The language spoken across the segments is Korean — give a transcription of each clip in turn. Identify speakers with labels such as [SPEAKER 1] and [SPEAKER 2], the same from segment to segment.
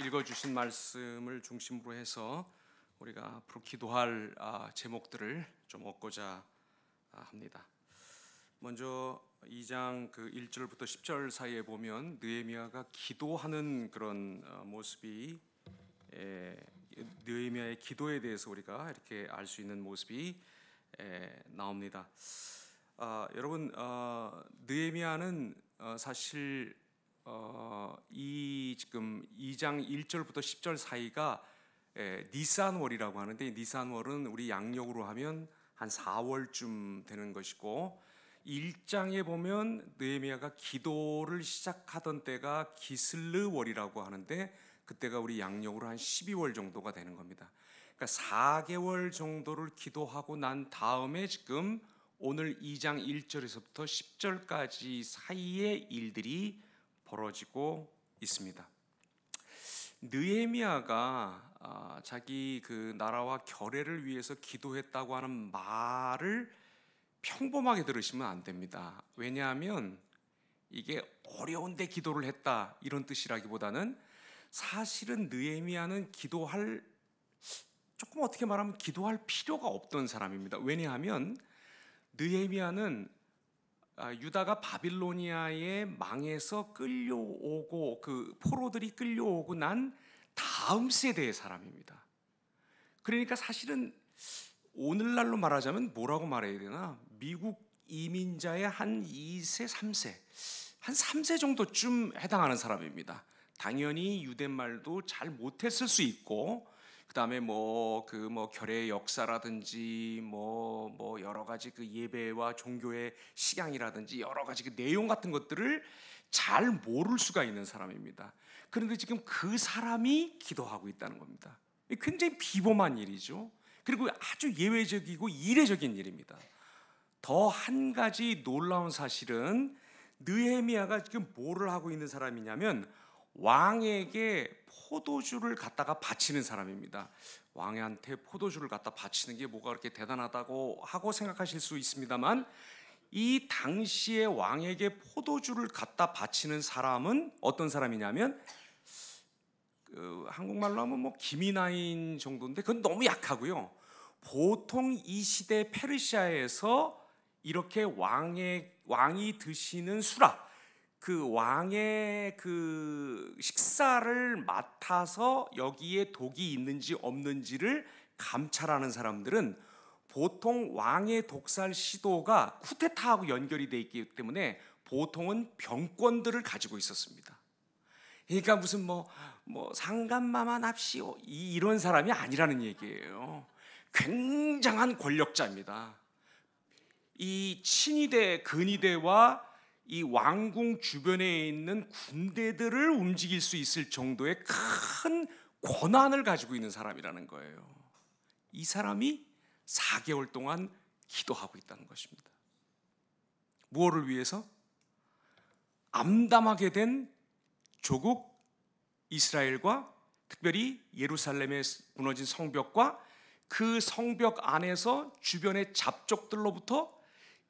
[SPEAKER 1] 읽어주신 말씀을 중심으로 해서 우리가 앞으로 기도할 제목들을 좀 얻고자 합니다. 먼저 2장 1절부터 10절 사이에 보면 느헤미야가 기도하는 그런 모습이 느헤미야의 기도에 대해서 우리가 이렇게 알 수 있는 모습이 나옵니다. 여러분, 느헤미야는 사실 이 지금 2장 1절부터 10절 사이가 니산월이라고 하는데, 니산월은 우리 양력으로 하면 한 4월쯤 되는 것이고, 1장에 보면 느헤미야가 기도를 시작하던 때가 기슬르월이라고 하는데, 그때가 우리 양력으로 한 12월 정도가 되는 겁니다. 그러니까 4개월 정도를 기도하고 난 다음에 지금 오늘 2장 1절에서부터 10절까지 사이의 일들이 벌어지고 있습니다. 느헤미야가 자기 그 나라와 결의를 위해서 기도했다고 하는 말을 평범하게 들으시면 안 됩니다. 왜냐하면 이게 어려운데 기도를 했다 이런 뜻이라기보다는 사실은 느헤미야는 조금 어떻게 말하면 기도할 필요가 없던 사람입니다. 왜냐하면 느헤미야는 유다가 바빌로니아에 망해서 끌려오고 그 포로들이 끌려오고 난 다음 세대의 사람입니다. 그러니까 사실은 오늘날로 말하자면 뭐라고 말해야 되나? 미국 이민자의 한 2세, 3세, 한 3세 정도쯤 해당하는 사람입니다. 당연히 유대말도 잘 못했을 수 있고, 그 다음에 결의 역사라든지 여러 가지 그 예배와 종교의 식양이라든지 여러 가지 그 내용 같은 것들을 잘 모를 수가 있는 사람입니다. 그런데 지금 그 사람이 기도하고 있다는 겁니다. 굉장히 비범한 일이죠. 그리고 아주 예외적이고 이례적인 일입니다. 더 한 가지 놀라운 사실은 느헤미야가 지금 뭐를 하고 있는 사람이냐면 왕에게 포도주를 갖다가 바치는 사람입니다. 왕한테 포도주를 갖다 바치는 게 뭐가 그렇게 대단하다고 하고 생각하실 수 있습니다만, 이 당시에 왕에게 포도주를 갖다 바치는 사람은 어떤 사람이냐면 한국말로 하면 기민아인 정도인데 그건 너무 약하고요. 보통 이 시대 페르시아에서 이렇게 왕이 드시는 수라, 그 왕의 그 식사를 맡아서 여기에 독이 있는지 없는지를 감찰하는 사람들은 보통 왕의 독살 시도가 쿠데타하고 연결이 되어 있기 때문에 보통은 병권들을 가지고 있었습니다. 그러니까 무슨 상간마마 납시오 이런 사람이 아니라는 얘기예요. 굉장한 권력자입니다. 이 친위대, 근위대와 이 왕궁 주변에 있는 군대들을 움직일 수 있을 정도의 큰 권한을 가지고 있는 사람이라는 거예요. 이 사람이 4개월 동안 기도하고 있다는 것입니다. 무엇을 위해서? 암담하게 된 조국 이스라엘과 특별히 예루살렘에 무너진 성벽과 그 성벽 안에서 주변의 잡족들로부터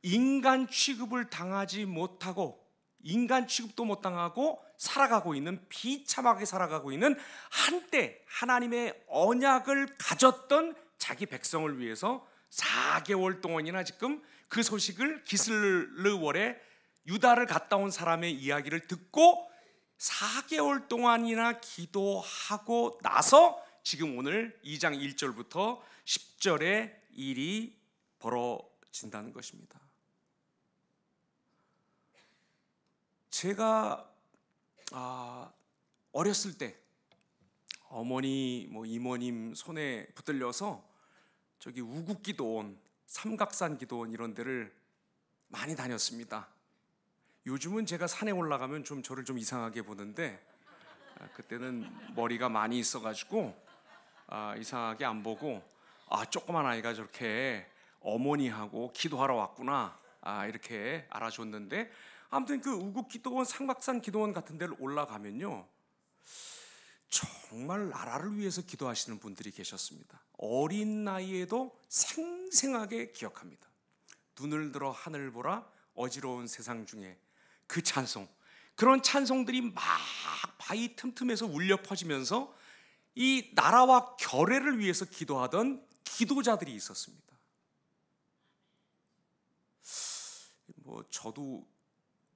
[SPEAKER 1] 인간 취급을 당하지 못하고 인간 취급도 못 당하고 살아가고 있는, 비참하게 살아가고 있는 한때 하나님의 언약을 가졌던 자기 백성을 위해서 4개월 동안이나 지금 그 소식을 기슬르월에 유다를 갔다 온 사람의 이야기를 듣고 4개월 동안이나 기도하고 나서 지금 오늘 2장 1절부터 10절의 일이 벌어진다는 것입니다. 제가 어렸을 때 어머니 이모님 손에 붙들려서 저기 우국기도원, 삼각산기도원 이런 데를 많이 다녔습니다. 요즘은 제가 산에 올라가면 저를 좀 이상하게 보는데 그때는 머리가 많이 있어가지고 이상하게 안 보고 조그만 아이가 저렇게 어머니하고 기도하러 왔구나 이렇게 알아줬는데, 아무튼 그 우국기도원, 삼각산기도원 같은 데를 올라가면요 정말 나라를 위해서 기도하시는 분들이 계셨습니다. 어린 나이에도 생생하게 기억합니다. 눈을 들어 하늘 보라 어지러운 세상 중에 그 찬송, 그런 찬송들이 막 바위 틈틈에서 울려 퍼지면서 이 나라와 결의를 위해서 기도하던 기도자들이 있었습니다. 저도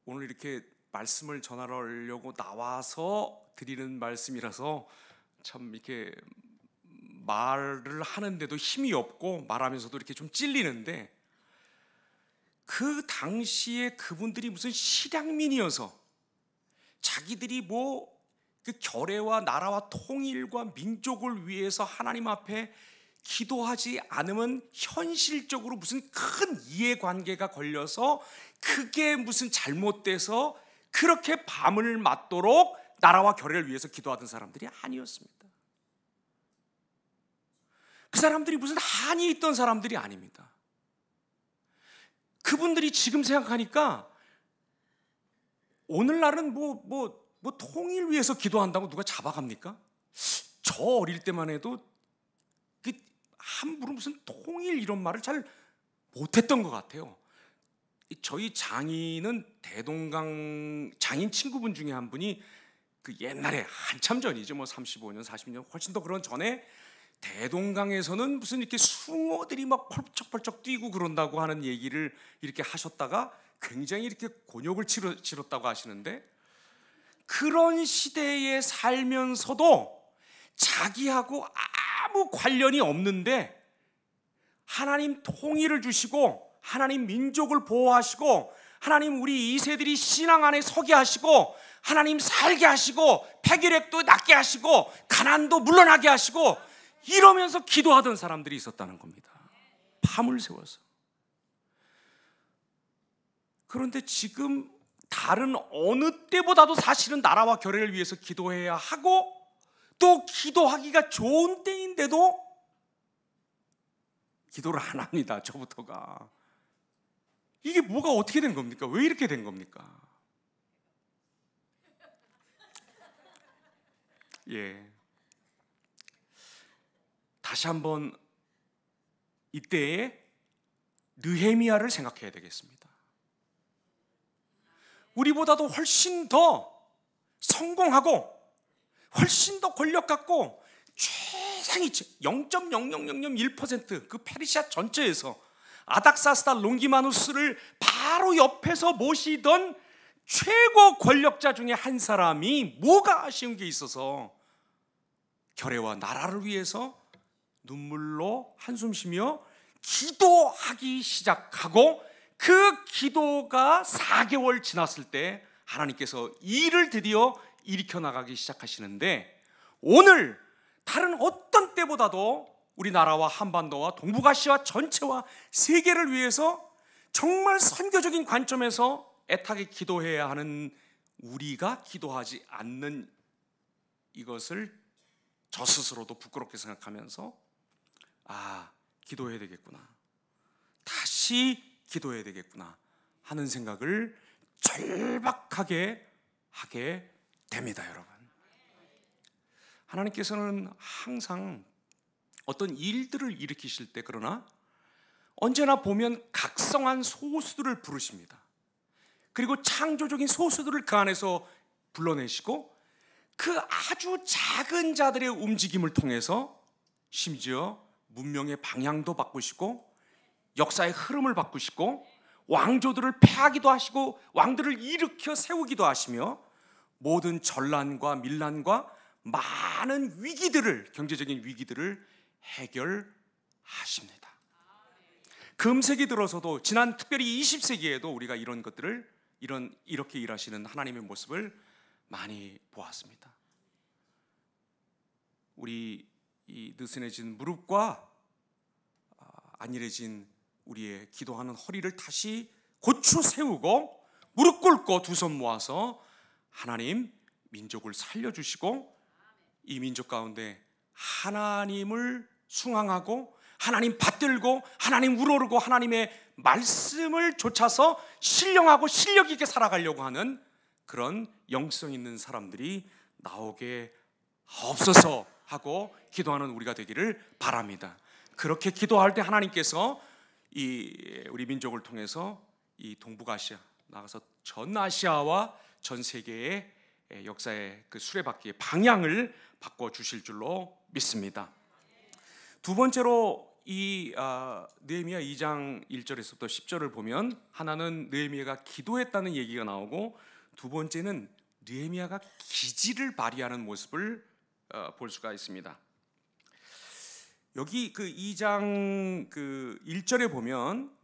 [SPEAKER 1] 오늘 이렇게 말씀을 전하려고 나와서 드리는 말씀이라서 참 이렇게 말을 하는데도 힘이 없고 말하면서도 이렇게 좀 찔리는데, 그 당시에 그분들이 무슨 실향민이어서 자기들이 그 결의와 나라와 통일과 민족을 위해서 하나님 앞에 기도하지 않으면 현실적으로 무슨 큰 이해관계가 걸려서 그게 무슨 잘못돼서 그렇게 밤을 맞도록 나라와 결의를 위해서 기도하던 사람들이 아니었습니다. 그 사람들이 무슨 한이 있던 사람들이 아닙니다. 그분들이 지금 생각하니까 오늘날은 통일 위해서 기도한다고 누가 잡아갑니까? 저 어릴 때만 해도 함부로 무슨 통일 이런 말을 잘 못했던 것 같아요. 저희 장인은 대동강 장인 친구분 중에 한 분이 그 옛날에 한참 전이죠, 35년 40년 훨씬 더 그런 전에 대동강에서는 무슨 이렇게 숭어들이 막 펄쩍펄쩍 뛰고 그런다고 하는 얘기를 이렇게 하셨다가 굉장히 이렇게 곤욕을 치렀다고 하시는데, 그런 시대에 살면서도 자기하고 아무 관련이 없는데 하나님 통일을 주시고 하나님 민족을 보호하시고 하나님 우리 2세들이 신앙 안에 서게 하시고 하나님 살게 하시고 폐결핵도 낫게 하시고 가난도 물러나게 하시고 이러면서 기도하던 사람들이 있었다는 겁니다. 밤을 새워서. 그런데 지금 다른 어느 때보다도 사실은 나라와 결의를 위해서 기도해야 하고 또 기도하기가 좋은 때인데도 기도를 안 합니다. 저부터가. 이게 뭐가 어떻게 된 겁니까? 왜 이렇게 된 겁니까? 다시 한번 이때의 느헤미야를 생각해야 되겠습니다. 우리보다도 훨씬 더 성공하고 훨씬 더 권력 갖고 최상위 0.0001% 그 페르시아 전체에서 아닥사스다 롱기마누스를 바로 옆에서 모시던 최고 권력자 중에 한 사람이 뭐가 아쉬운 게 있어서 결의와 나라를 위해서 눈물로 한숨 쉬며 기도하기 시작하고, 그 기도가 4개월 지났을 때 하나님께서 일을 드디어 일으켜 나가기 시작하시는데, 오늘 다른 어떤 때보다도 우리나라와 한반도와 동북아시아 전체와 세계를 위해서 정말 선교적인 관점에서 애타게 기도해야 하는 우리가 기도하지 않는 이것을 저 스스로도 부끄럽게 생각하면서 기도해야 되겠구나, 다시 기도해야 되겠구나 하는 생각을 절박하게 하게 됩니다. 여러분, 하나님께서는 항상 어떤 일들을 일으키실 때, 그러나 언제나 보면 각성한 소수들을 부르십니다. 그리고 창조적인 소수들을 그 안에서 불러내시고 그 아주 작은 자들의 움직임을 통해서 심지어 문명의 방향도 바꾸시고 역사의 흐름을 바꾸시고 왕조들을 패하기도 하시고 왕들을 일으켜 세우기도 하시며 모든 전란과 밀란과 많은 위기들을, 경제적인 위기들을 해결하십니다. 금세기 들어서도, 지난 특별히 20세기에도 우리가 이런 것들을 이렇게 일하시는 하나님의 모습을 많이 보았습니다. 우리 이 느슨해진 무릎과 안일해진 우리의 기도하는 허리를 다시 고추 세우고 무릎 꿇고 두 손 모아서 하나님 민족을 살려주시고 이 민족 가운데 하나님을 숭앙하고 하나님 받들고 하나님 우러르고 하나님의 말씀을 좇아서 신령하고 실력 있게 살아가려고 하는 그런 영성 있는 사람들이 나오게 하옵소서 하고 기도하는 우리가 되기를 바랍니다. 그렇게 기도할 때 하나님께서 우리 민족을 통해서 이 동북아시아, 나가서 전 아시아와 전 세계의 역사의 그 수레바퀴의 방향을 바꿔 주실 줄로 믿습니다. 두 번째로 이 느헤미야 2장 1절에서부터 10절을 보면 하나는 느헤미야가 기도했다는 얘기가 나오고, 두 번째는 느헤미야가 기지를 발휘하는 모습을 볼 수가 있습니다. 여기 그 2장 그 1절에 보면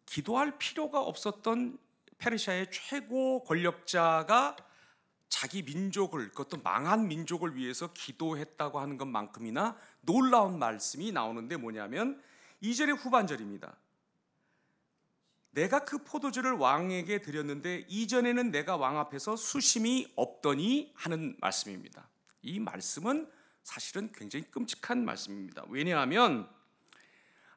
[SPEAKER 1] 기도할 필요가 없었던 페르시아의 최고 권력자가 자기 민족을, 그것도 망한 민족을 위해서 기도했다고 하는 것만큼이나 놀라운 말씀이 나오는데 뭐냐면 2절의 후반절입니다. 내가 그 포도주를 왕에게 드렸는데 이전에는 내가 왕 앞에서 수심이 없더니 하는 말씀입니다. 이 말씀은 사실은 굉장히 끔찍한 말씀입니다. 왜냐하면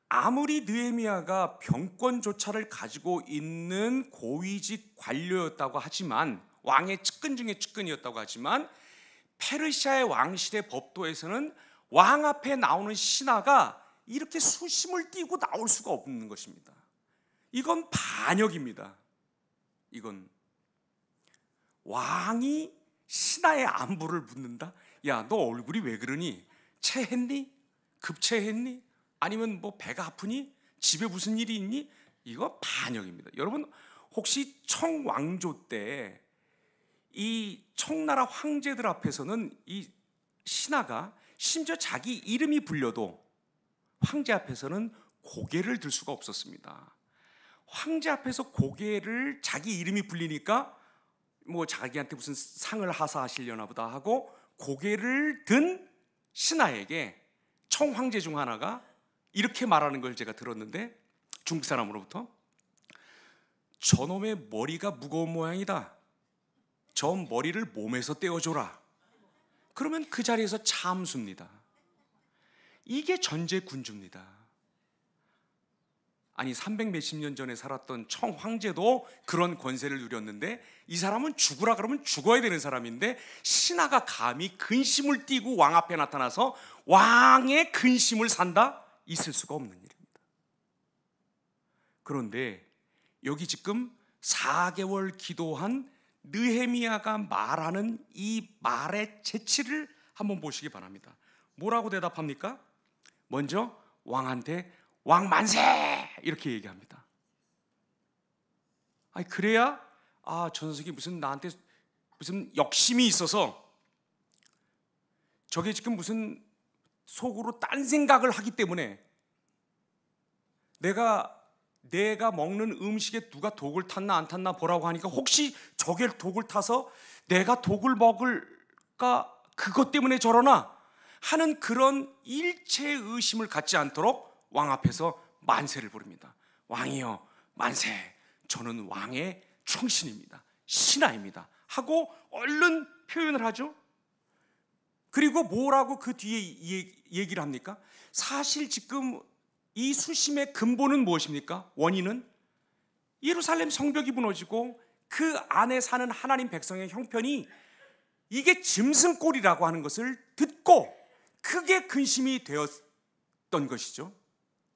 [SPEAKER 1] 아무리 느헤미야가 병권조차를 가지고 있는 고위직 관료였다고 하지만, 왕의 측근 중에 측근이었다고 하지만, 페르시아의 왕실의 법도에서는 왕 앞에 나오는 신하가 이렇게 수심을 띄고 나올 수가 없는 것입니다. 이건 반역입니다. 이건 왕이 신하의 안부를 묻는다? 야, 너 얼굴이 왜 그러니? 체했니? 급체했니? 아니면 뭐 배가 아프니? 집에 무슨 일이 있니? 이거 반역입니다. 여러분, 혹시 청왕조 때 이 청나라 황제들 앞에서는 이 신하가 심지어 자기 이름이 불려도 황제 앞에서는 고개를 들 수가 없었습니다. 황제 앞에서 고개를, 자기 이름이 불리니까 뭐 자기한테 무슨 상을 하사하시려나 보다 하고 고개를 든 신하에게 청황제 중 하나가 이렇게 말하는 걸 제가 들었는데, 중국 사람으로부터 저놈의 머리가 무거운 모양이다. 저 머리를 몸에서 떼어줘라. 그러면 그 자리에서 참수입니다. 이게 전제 군주입니다. 아니 300 몇십 년 전에 살았던 청황제도 그런 권세를 누렸는데, 이 사람은 죽으라 그러면 죽어야 되는 사람인데 신하가 감히 근심을 띠고 왕 앞에 나타나서 왕의 근심을 산다? 있을 수가 없는 일입니다. 그런데 여기 지금 4개월 기도한 느헤미야가 말하는 이 말의 재치를 한번 보시기 바랍니다. 뭐라고 대답합니까? 먼저 왕한테 왕 만세! 이렇게 얘기합니다. 아니 그래야 저 녀석이 무슨 나한테 무슨 역심이 있어서 저게 지금 무슨 속으로 딴 생각을 하기 때문에 내가 먹는 음식에 누가 독을 탔나 안 탔나 보라고 하니까 혹시 저게 독을 타서 내가 독을 먹을까 그것 때문에 저러나 하는 그런 일체의 의심을 갖지 않도록 왕 앞에서 만세를 부릅니다. 왕이여 만세, 저는 왕의 충신입니다, 신하입니다 하고 얼른 표현을 하죠. 그리고 뭐라고 그 뒤에 얘기를 합니까? 사실 지금 이 수심의 근본은 무엇입니까? 원인은 예루살렘 성벽이 무너지고 그 안에 사는 하나님 백성의 형편이 이게 짐승꼴이라고 하는 것을 듣고 크게 근심이 되었던 것이죠.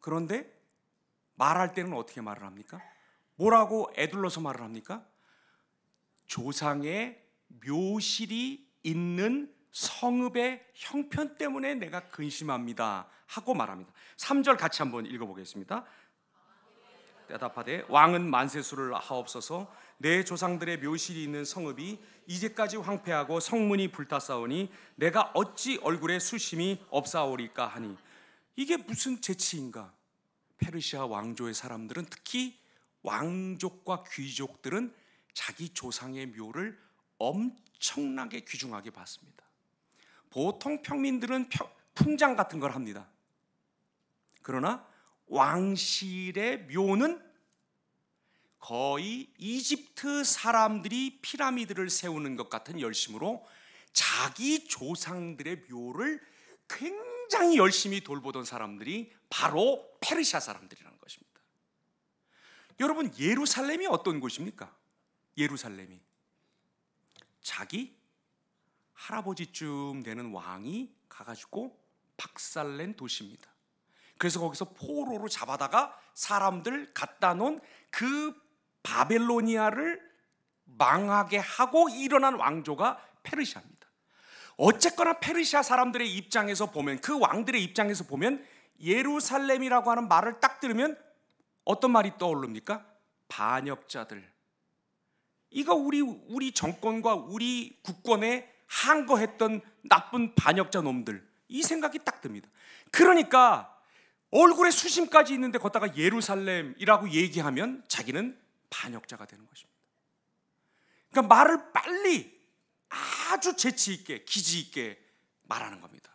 [SPEAKER 1] 그런데 말할 때는 어떻게 말을 합니까? 뭐라고 애둘러서 말을 합니까? 조상의 묘실이 있는 성읍의 형편 때문에 내가 근심합니다 하고 말합니다. 3절 같이 한번 읽어보겠습니다. 대답하되 왕은 만세수를 하옵소서. 내 조상들의 묘실이 있는 성읍이 이제까지 황폐하고 성문이 불탔사오니 내가 어찌 얼굴에 수심이 없사오리까 하니. 이게 무슨 재치인가? 페르시아 왕조의 사람들은, 특히 왕족과 귀족들은 자기 조상의 묘를 엄청나게 귀중하게 봤습니다. 보통 평민들은 풍장 같은 걸 합니다. 그러나 왕실의 묘는 거의 이집트 사람들이 피라미드를 세우는 것 같은 열심으로 자기 조상들의 묘를 굉장히 열심히 돌보던 사람들이 바로 페르시아 사람들이라는 것입니다. 여러분, 예루살렘이 어떤 곳입니까? 예루살렘이 자기 할아버지쯤 되는 왕이 가가지고 박살낸 도시입니다. 그래서 거기서 포로로 잡아다가 사람들 갖다 놓은 그 바벨로니아를 망하게 하고 일어난 왕조가 페르시아입니다. 어쨌거나 페르시아 사람들의 입장에서 보면, 그 왕들의 입장에서 보면 예루살렘이라고 하는 말을 딱 들으면 어떤 말이 떠오릅니까? 반역자들. 이거 우리 정권과 우리 국권에 항거했던 나쁜 반역자 놈들, 이 생각이 딱 듭니다. 그러니까 얼굴에 수심까지 있는데 걷다가 예루살렘이라고 얘기하면 자기는 반역자가 되는 것입니다. 그러니까 말을 빨리 아주 재치 있게, 기지 있게 말하는 겁니다.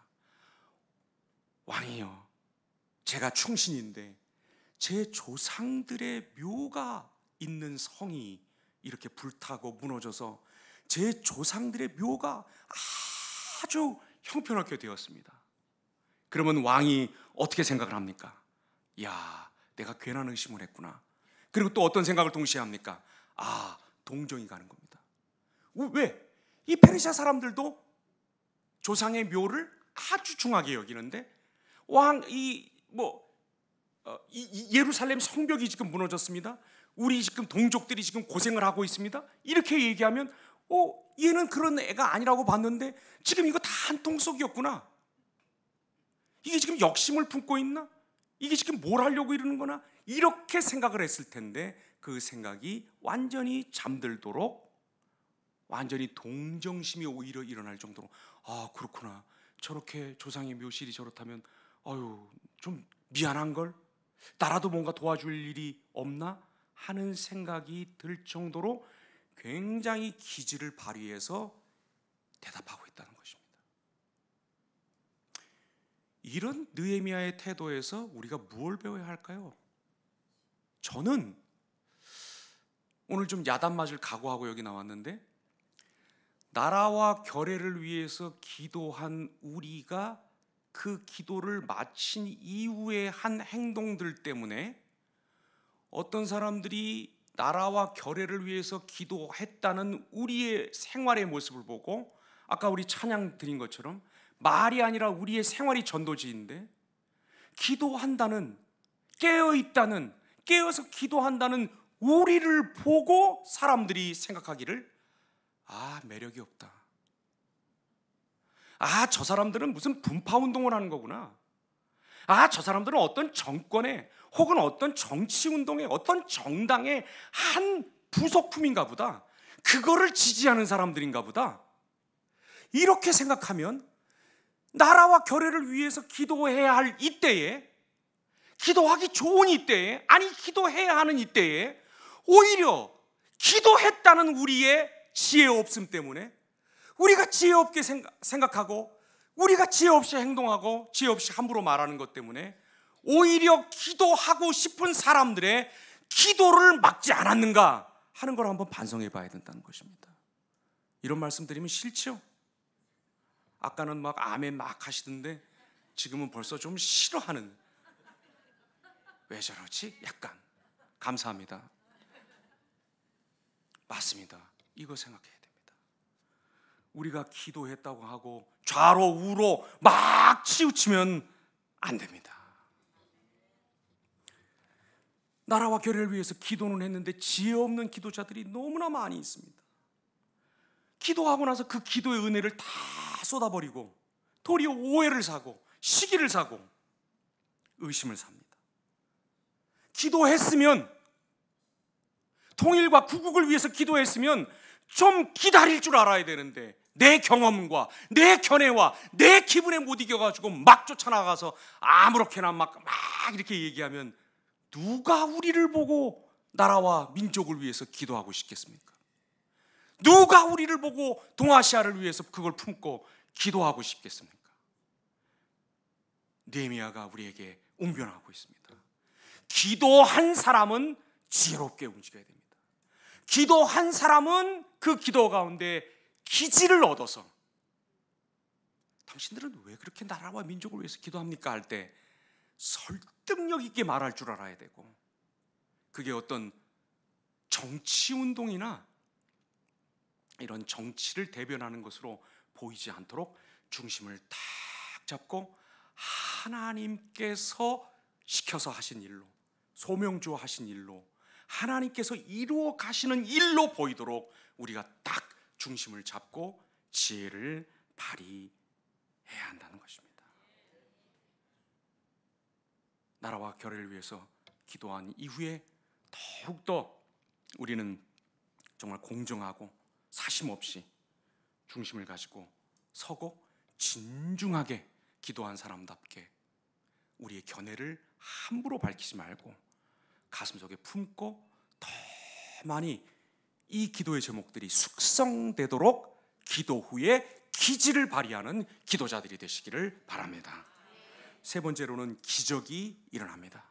[SPEAKER 1] 왕이요, 제가 충신인데 제 조상들의 묘가 있는 성이 이렇게 불타고 무너져서 제 조상들의 묘가 아주 형편없게 되었습니다. 그러면 왕이 어떻게 생각을 합니까? 야, 내가 괜한 의심을 했구나. 그리고 또 어떤 생각을 동시에 합니까? 아, 동정이 가는 겁니다. 왜? 이 페르시아 사람들도 조상의 묘를 아주 중하게 여기는데 이 예루살렘 성벽이 지금 무너졌습니다. 우리 지금 동족들이 지금 고생을 하고 있습니다. 이렇게 얘기하면 얘는 그런 애가 아니라고 봤는데 지금 이거 다 한통 속이었구나. 이게 지금 역심을 품고 있나? 이게 지금 뭘 하려고 이러는 거나? 이렇게 생각을 했을 텐데 그 생각이 완전히 잠들도록, 완전히 동정심이 오히려 일어날 정도로, 아, 그렇구나, 저렇게 조상의 묘실이 저렇다면 좀 미안한걸? 나라도 뭔가 도와줄 일이 없나? 하는 생각이 들 정도로 굉장히 기지를 발휘해서 대답하고 있다는 것입니다. 이런 느헤미야의 태도에서 우리가 무엇을 배워야 할까요? 저는 오늘 좀 야단 맞을 각오하고 여기 나왔는데, 나라와 결의를 위해서 기도한 우리가 그 기도를 마친 이후에 한 행동들 때문에 어떤 사람들이 나라와 결의를 위해서 기도했다는 우리의 생활의 모습을 보고, 아까 우리 찬양 드린 것처럼 말이 아니라 우리의 생활이 전도지인데, 기도한다는, 깨어있다는, 깨어서 기도한다는 우리를 보고 사람들이 생각하기를, 아, 매력이 없다. 아, 저 사람들은 무슨 분파 운동을 하는 거구나. 아, 저 사람들은 어떤 정권에 혹은 어떤 정치 운동에, 어떤 정당의 한 부속품인가 보다. 그거를 지지하는 사람들인가 보다. 이렇게 생각하면 나라와 결의를 위해서 기도해야 할 이때에, 기도하기 좋은 이때에, 아니 기도해야 하는 이때에 오히려 기도했다는 우리의 지혜 없음 때문에, 우리가 지혜 없게 생각하고 우리가 지혜 없이 행동하고 지혜 없이 함부로 말하는 것 때문에 오히려 기도하고 싶은 사람들의 기도를 막지 않았는가 하는 걸 한번 반성해 봐야 된다는 것입니다. 이런 말씀 드리면 싫죠? 아까는 막 아멘 막 하시던데 지금은 벌써 좀 싫어하는, 왜 저러지? 약간. 감사합니다. 맞습니다. 이거 생각해야 됩니다. 우리가 기도했다고 하고 좌로 우로 막 치우치면 안 됩니다. 나라와 결의를 위해서 기도는 했는데 지혜 없는 기도자들이 너무나 많이 있습니다. 기도하고 나서 그 기도의 은혜를 다 쏟아버리고 도리어 오해를 사고 시기를 사고 의심을 삽니다. 기도했으면, 통일과 구국을 위해서 기도했으면 좀 기다릴 줄 알아야 되는데 내 경험과 내 견해와 내 기분에 못 이겨가지고 막 쫓아나가서 아무렇게나 막 이렇게 얘기하면 누가 우리를 보고 나라와 민족을 위해서 기도하고 싶겠습니까? 누가 우리를 보고 동아시아를 위해서 그걸 품고 기도하고 싶겠습니까? 느헤미야가 우리에게 웅변하고 있습니다. 기도한 사람은 지혜롭게 움직여야 됩니다. 기도한 사람은 그 기도 가운데 기지를 얻어서, 당신들은 왜 그렇게 나라와 민족을 위해서 기도합니까? 할 때 설득력 있게 말할 줄 알아야 되고, 그게 어떤 정치운동이나 이런 정치를 대변하는 것으로 보이지 않도록 중심을 딱 잡고 하나님께서 시켜서 하신 일로, 소명주어 하신 일로, 하나님께서 이루어 가시는 일로 보이도록 우리가 딱 중심을 잡고 지혜를 발휘해야 한다는 것입니다. 나라와 교회를 위해서 기도한 이후에 더욱더 우리는 정말 공정하고 사심 없이 중심을 가지고 서고 진중하게 기도한 사람답게 우리의 견해를 함부로 밝히지 말고 가슴속에 품고 더 많이 이 기도의 제목들이 숙성되도록 기도 후에 기지를 발휘하는 기도자들이 되시기를 바랍니다. 세 번째로는 기적이 일어납니다.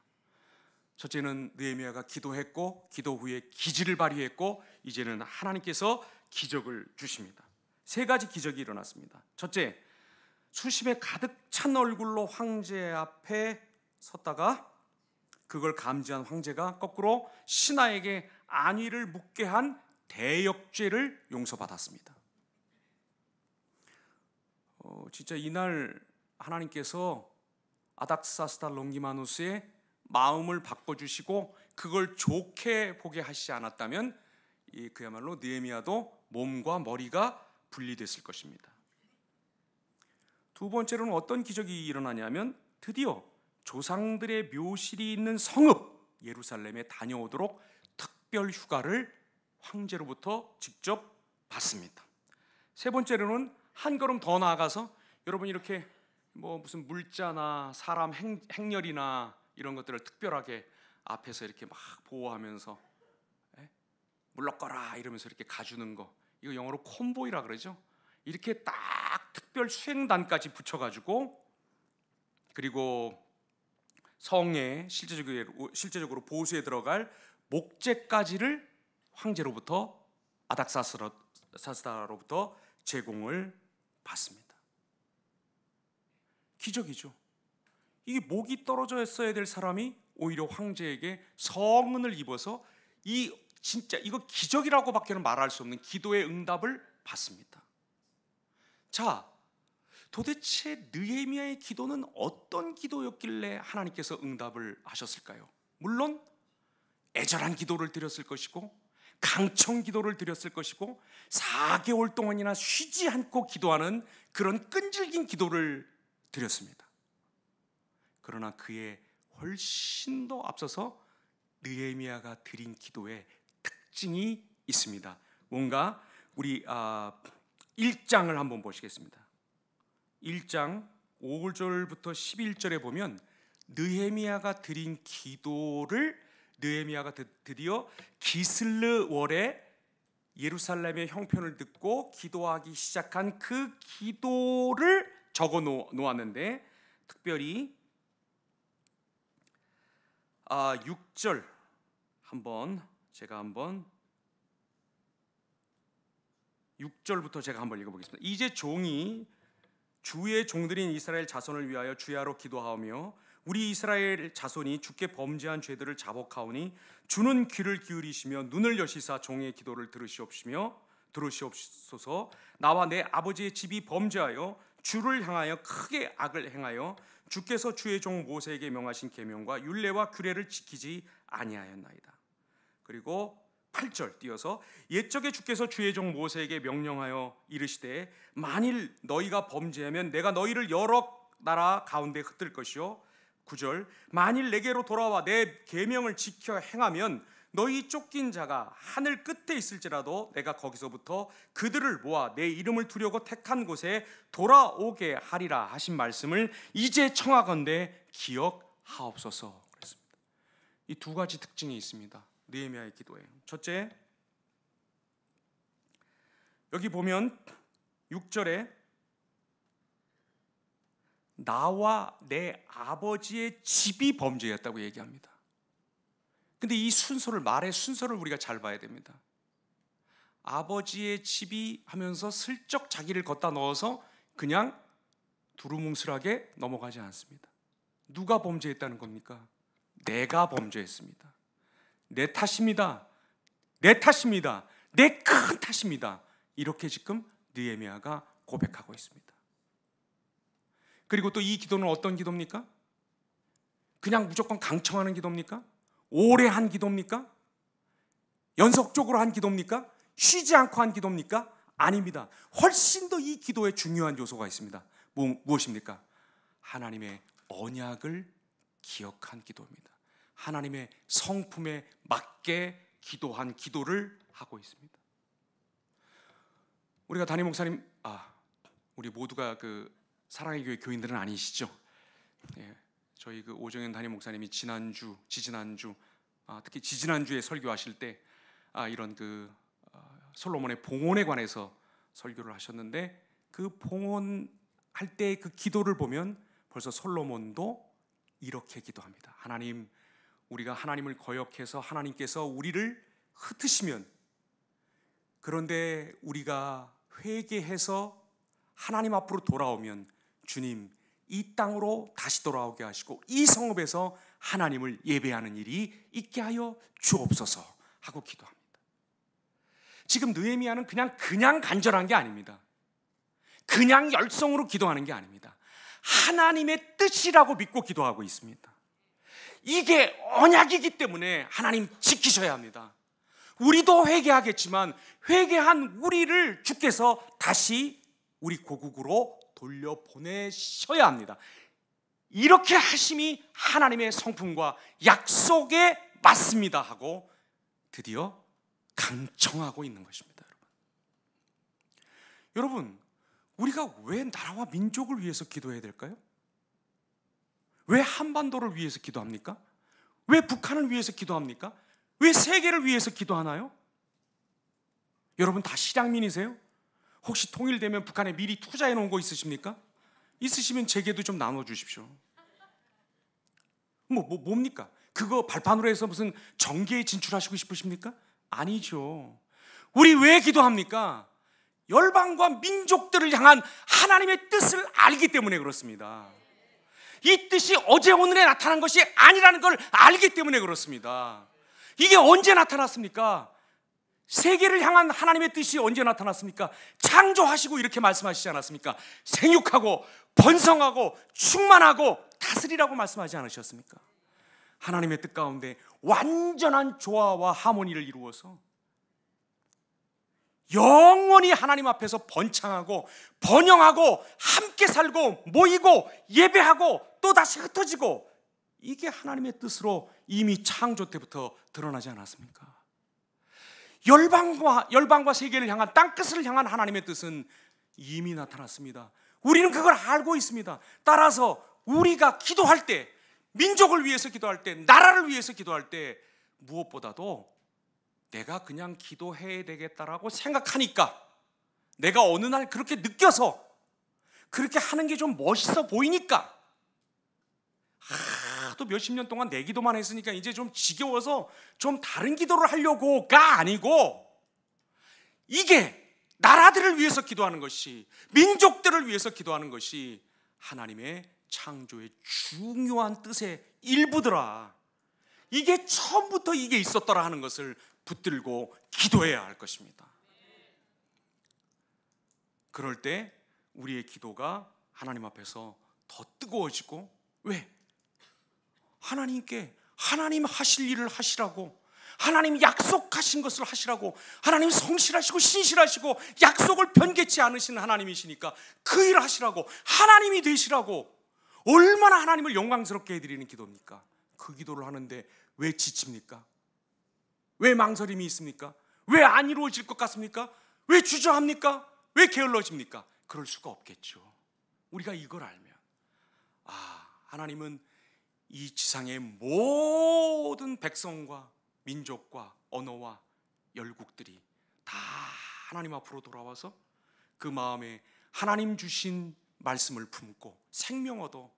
[SPEAKER 1] 첫째는 느헤미야가 기도했고 기도 후에 기지를 발휘했고 이제는 하나님께서 기적을 주십니다. 세 가지 기적이 일어났습니다. 첫째, 수심에 가득 찬 얼굴로 황제 앞에 섰다가 그걸 감지한 황제가 거꾸로 신하에게 안위를 묻게 한 대역죄를 용서받았습니다. 진짜 이날 하나님께서 아닥사스다 롱기마누스의 마음을 바꿔주시고 그걸 좋게 보게 하시지 않았다면 그야말로 느헤미야도 몸과 머리가 분리됐을 것입니다. 두 번째로는 어떤 기적이 일어나냐면 드디어 조상들의 묘실이 있는 성읍 예루살렘에 다녀오도록 특별 휴가를 황제로부터 직접 받습니다. 세 번째로는 한 걸음 더 나아가서 여러분 이렇게 무슨 물자나 사람 행렬이나 이런 것들을 특별하게 앞에서 이렇게 막 보호하면서 물러거라 이러면서 이렇게 가주는 거, 이거 영어로 콘보이라 그러죠. 이렇게 딱 특별 수행단까지 붙여가지고 그리고 성에 실제적으로 보수에 들어갈 목재까지를 황제로부터 아닥사스다로부터 제공을 받습니다. 기적이죠. 이게 목이 떨어져 있어야 될 사람이 오히려 황제에게 성은을 입어서 진짜 이거 기적이라고밖에는 말할 수 없는 기도의 응답을 받습니다. 자, 도대체 느헤미야의 기도는 어떤 기도였길래 하나님께서 응답을 하셨을까요? 물론 애절한 기도를 드렸을 것이고 강청 기도를 드렸을 것이고 4개월 동안이나 쉬지 않고 기도하는 그런 끈질긴 기도를 드렸습니다. 그러나 그에 훨씬 더 앞서서 느헤미야가 드린 기도에 특징이 있습니다. 뭔가 우리 1장을 한번 보시겠습니다. 1장 5절부터 11절에 보면 느헤미야가 드린 기도를 느헤미야가 드디어 기슬르월에 예루살렘의 형편을 듣고 기도하기 시작한 그 기도를 적어 놓았는데 특별히 6절 제가 한번 6절부터 제가 한번 읽어보겠습니다. 이제 종이 주의 종들인 이스라엘 자손을 위하여 주야로 기도하오며 우리 이스라엘 자손이 주께 범죄한 죄들을 자복하오니 주는 귀를 기울이시며 눈을 여시사 종의 기도를 들으시옵소서. 나와 내 아버지의 집이 범죄하여 주를 향하여 크게 악을 행하여 주께서 주의 종 모세에게 명하신 계명과 율례와 규례를 지키지 아니하였나이다. 그리고 8절 띄어서 옛적에 주께서 주의 종 모세에게 명령하여 이르시되 만일 너희가 범죄하면 내가 너희를 여러 나라 가운데 흩을 것이요 9절 만일 내게로 돌아와 내 계명을 지켜 행하면 너희 쫓긴 자가 하늘 끝에 있을지라도 내가 거기서부터 그들을 모아 내 이름을 두려고 택한 곳에 돌아오게 하리라 하신 말씀을 이제 청하건대 기억하옵소서 그랬습니다. 이 두 가지 특징이 있습니다. 느헤미야의 기도에 첫째, 여기 보면 6절에 나와 내 아버지의 집이 범죄였다고 얘기합니다. 근데 이 말의 순서를 우리가 잘 봐야 됩니다. 아버지의 집이 하면서 슬쩍 자기를 걷다 넣어서 그냥 두루뭉술하게 넘어가지 않습니다. 누가 범죄했다는 겁니까? 내가 범죄했습니다. 내 탓입니다. 내 탓입니다. 내 큰 탓입니다. 이렇게 지금 느헤미야가 고백하고 있습니다. 그리고 또 이 기도는 어떤 기도입니까? 그냥 무조건 강청하는 기도입니까? 오래 한 기도입니까? 연속적으로 한 기도입니까? 쉬지 않고 한 기도입니까? 아닙니다. 훨씬 더 이 기도에 중요한 요소가 있습니다. 무엇입니까? 하나님의 언약을 기억한 기도입니다. 하나님의 성품에 맞게 기도한 기도를 하고 있습니다. 우리가 담임 목사님, 우리 모두가 그 사랑의 교회 교인들은 아니시죠? 예, 저희 그 오정현 담임 목사님이 지난주, 특히 지지난주에 설교하실 때 이런 그 솔로몬의 봉헌에 관해서 설교를 하셨는데, 그 봉헌할 때 그 기도를 보면 벌써 솔로몬도 이렇게 기도합니다. 하나님, 우리가 하나님을 거역해서 하나님께서 우리를 흩으시면, 그런데 우리가 회개해서 하나님 앞으로 돌아오면 주님, 이 땅으로 다시 돌아오게 하시고 이 성읍에서 하나님을 예배하는 일이 있게 하여 주옵소서 하고 기도합니다. 지금 느헤미야는 그냥 간절한 게 아닙니다. 그냥 열성으로 기도하는 게 아닙니다. 하나님의 뜻이라고 믿고 기도하고 있습니다. 이게 언약이기 때문에 하나님 지키셔야 합니다. 우리도 회개하겠지만 회개한 우리를 주께서 다시 우리 고국으로 돌려보내셔야 합니다. 이렇게 하심이 하나님의 성품과 약속에 맞습니다 하고 드디어 강청하고 있는 것입니다. 여러분, 우리가 왜 나라와 민족을 위해서 기도해야 될까요? 왜 한반도를 위해서 기도합니까? 왜 북한을 위해서 기도합니까? 왜 세계를 위해서 기도하나요? 여러분 다 실향민이세요? 혹시 통일되면 북한에 미리 투자해 놓은 거 있으십니까? 있으시면 제게도 좀 나눠주십시오. 뭡니까? 그거 발판으로 해서 무슨 정계에 진출하시고 싶으십니까? 아니죠. 우리 왜 기도합니까? 열방과 민족들을 향한 하나님의 뜻을 알기 때문에 그렇습니다. 이 뜻이 어제 오늘에 나타난 것이 아니라는 걸 알기 때문에 그렇습니다. 이게 언제 나타났습니까? 세계를 향한 하나님의 뜻이 언제 나타났습니까? 창조하시고 이렇게 말씀하시지 않았습니까? 생육하고 번성하고 충만하고 다스리라고 말씀하지 않으셨습니까? 하나님의 뜻 가운데 완전한 조화와 하모니를 이루어서 영원히 하나님 앞에서 번창하고 번영하고 함께 살고 모이고 예배하고 또다시 흩어지고, 이게 하나님의 뜻으로 이미 창조 때부터 드러나지 않았습니까? 열방과 세계를 향한, 땅끝을 향한 하나님의 뜻은 이미 나타났습니다. 우리는 그걸 알고 있습니다. 따라서 우리가 기도할 때, 민족을 위해서 기도할 때, 나라를 위해서 기도할 때 무엇보다도 내가 그냥 기도해야 되겠다라고 생각하니까, 내가 어느 날 그렇게 느껴서 그렇게 하는 게 좀 멋있어 보이니까, 또 몇십 년 동안 내 기도만 했으니까 이제 좀 지겨워서 좀 다른 기도를 하려고가 아니고, 이게 나라들을 위해서 기도하는 것이, 민족들을 위해서 기도하는 것이 하나님의 창조의 중요한 뜻의 일부더라. 이게 처음부터 이게 있었더라 하는 것을 붙들고 기도해야 할 것입니다. 그럴 때 우리의 기도가 하나님 앞에서 더 뜨거워지고, 왜? 하나님께 하나님 하실 일을 하시라고, 하나님 약속하신 것을 하시라고, 하나님 성실하시고 신실하시고 약속을 변개치 않으신 하나님이시니까 그 일을 하시라고, 하나님이 되시라고, 얼마나 하나님을 영광스럽게 해드리는 기도입니까? 그 기도를 하는데 왜 지칩니까? 왜 망설임이 있습니까? 왜 안 이루어질 것 같습니까? 왜 주저합니까? 왜 게을러집니까? 그럴 수가 없겠죠. 우리가 이걸 알면, 하나님은 이 지상의 모든 백성과 민족과 언어와 열국들이 다 하나님 앞으로 돌아와서 그 마음에 하나님 주신 말씀을 품고 생명 얻어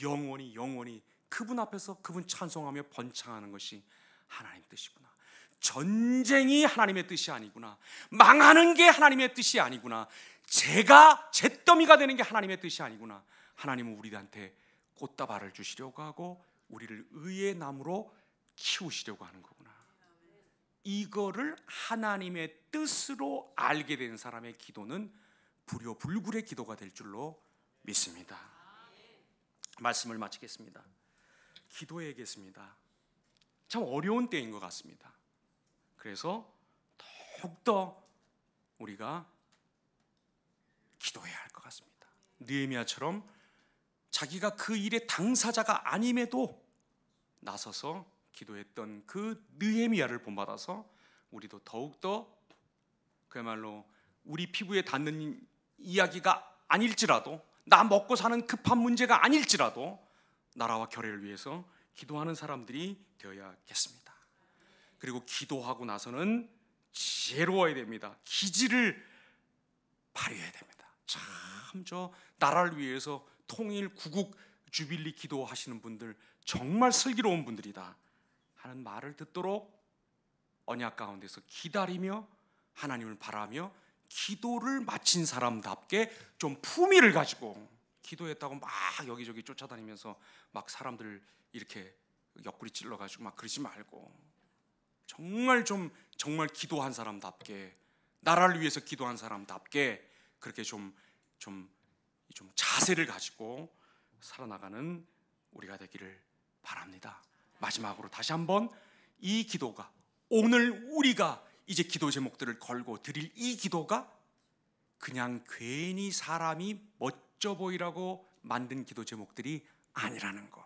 [SPEAKER 1] 영원히 그분 앞에서 그분 찬송하며 번창하는 것이 하나님 뜻이구나. 전쟁이 하나님의 뜻이 아니구나. 망하는 게 하나님의 뜻이 아니구나. 제가 잿더미가 되는 게 하나님의 뜻이 아니구나. 하나님은 우리한테 꽃다발을 주시려고 하고 우리를 의의 나무로 키우시려고 하는 거구나. 이거를 하나님의 뜻으로 알게 된 사람의 기도는 불효불굴의 기도가 될 줄로 믿습니다. 말씀을 마치겠습니다. 기도해야겠습니다. 참 어려운 때인 것 같습니다. 그래서 더욱더 우리가 기도해야 할 것 같습니다. 느헤미야처럼 자기가 그 일의 당사자가 아님에도 나서서 기도했던 그 느헤미야를 본받아서 우리도 더욱더 그야말로 우리 피부에 닿는 이야기가 아닐지라도, 나 먹고 사는 급한 문제가 아닐지라도 나라와 교회를 위해서 기도하는 사람들이 되어야겠습니다. 그리고 기도하고 나서는 지혜로워야 됩니다. 기지를 발휘해야 됩니다. 참 저 나라를 위해서 통일 구국 주빌리 기도하시는 분들 정말 슬기로운 분들이다 하는 말을 듣도록 언약 가운데서 기다리며 하나님을 바라며 기도를 마친 사람답게 좀 품위를 가지고, 기도했다고 막 여기저기 쫓아다니면서 막 사람들 이렇게 옆구리 찔러가지고 막 그러지 말고, 정말 기도한 사람답게, 나라를 위해서 기도한 사람답게 그렇게 좀 자세를 가지고 살아나가는 우리가 되기를 바랍니다. 마지막으로 다시 한번 이 기도가, 오늘 우리가 이제 기도 제목들을 걸고 드릴 이 기도가 그냥 괜히 사람이 멋져 보이라고 만든 기도 제목들이 아니라는 거,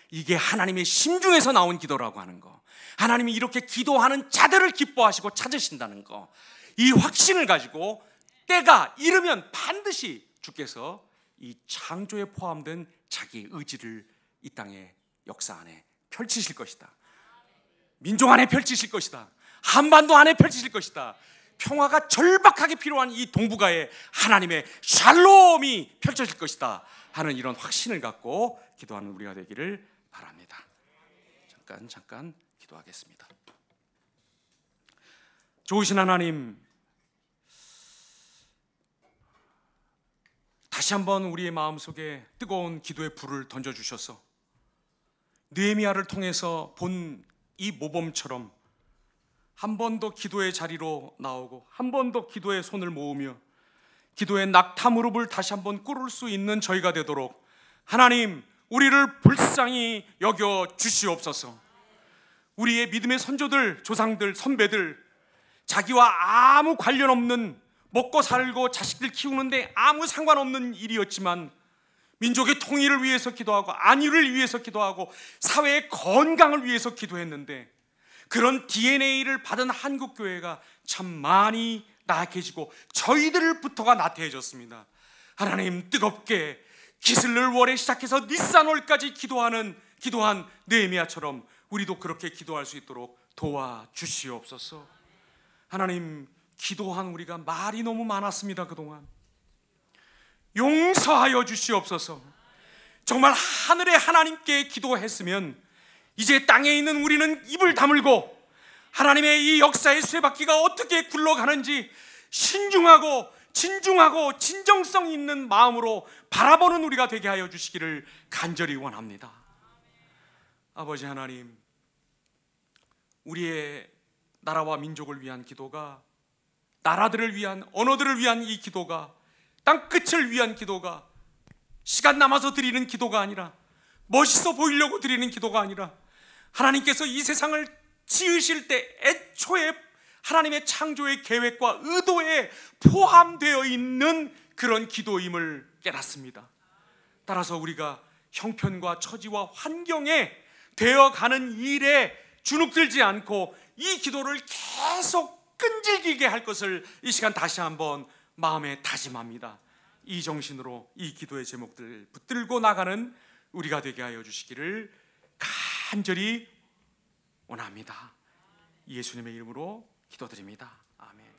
[SPEAKER 1] 이게 하나님의 심중에서 나온 기도라고 하는 거, 하나님이 이렇게 기도하는 자들을 기뻐하시고 찾으신다는 거, 이 확신을 가지고 때가 이르면 반드시 주께서 이 창조에 포함된 자기의 의지를 이 땅의 역사 안에 펼치실 것이다. 민족 안에 펼치실 것이다. 한반도 안에 펼치실 것이다. 평화가 절박하게 필요한 이 동북아에 하나님의 샬롬이 펼쳐질 것이다 하는 이런 확신을 갖고 기도하는 우리가 되기를 바랍니다. 잠깐 기도하겠습니다. 좋으신 하나님, 다시 한번 우리의 마음속에 뜨거운 기도의 불을 던져주셔서 느헤미야를 통해서 본 이 모범처럼 한 번 더 기도의 자리로 나오고 한 번 더 기도의 손을 모으며 기도의 낙타 무릎을 다시 한번 꿇을 수 있는 저희가 되도록 하나님, 우리를 불쌍히 여겨 주시옵소서. 우리의 믿음의 선조들, 조상들, 선배들, 자기와 아무 관련 없는, 먹고 살고 자식들 키우는데 아무 상관없는 일이었지만 민족의 통일을 위해서 기도하고 안위를 위해서 기도하고 사회의 건강을 위해서 기도했는데, 그런 DNA를 받은 한국교회가 참 많이 나약해지고 저희들부터가 나태해졌습니다. 하나님, 뜨겁게 기슬를월에 시작해서 니산월까지 기도한 느헤미야처럼 우리도 그렇게 기도할 수 있도록 도와주시옵소서. 하나님, 기도한 우리가 말이 너무 많았습니다. 그동안 용서하여 주시옵소서. 정말 하늘의 하나님께 기도했으면 이제 땅에 있는 우리는 입을 다물고 하나님의 이 역사의 쇠바퀴가 어떻게 굴러가는지 신중하고 진중하고 진정성 있는 마음으로 바라보는 우리가 되게 하여 주시기를 간절히 원합니다. 아버지 하나님, 우리의 나라와 민족을 위한 기도가, 나라들을 위한, 언어들을 위한 이 기도가, 땅끝을 위한 기도가 시간 남아서 드리는 기도가 아니라, 멋있어 보이려고 드리는 기도가 아니라, 하나님께서 이 세상을 지으실 때 애초에 하나님의 창조의 계획과 의도에 포함되어 있는 그런 기도임을 깨닫습니다. 따라서 우리가 형편과 처지와 환경에 되어가는 일에 주눅들지 않고 이 기도를 계속 끈질기게 할 것을 이 시간 다시 한번 마음에 다짐합니다. 이 정신으로 이 기도의 제목들 붙들고 나가는 우리가 되게 하여 주시기를 간절히 원합니다. 예수님의 이름으로 기도드립니다. 아멘.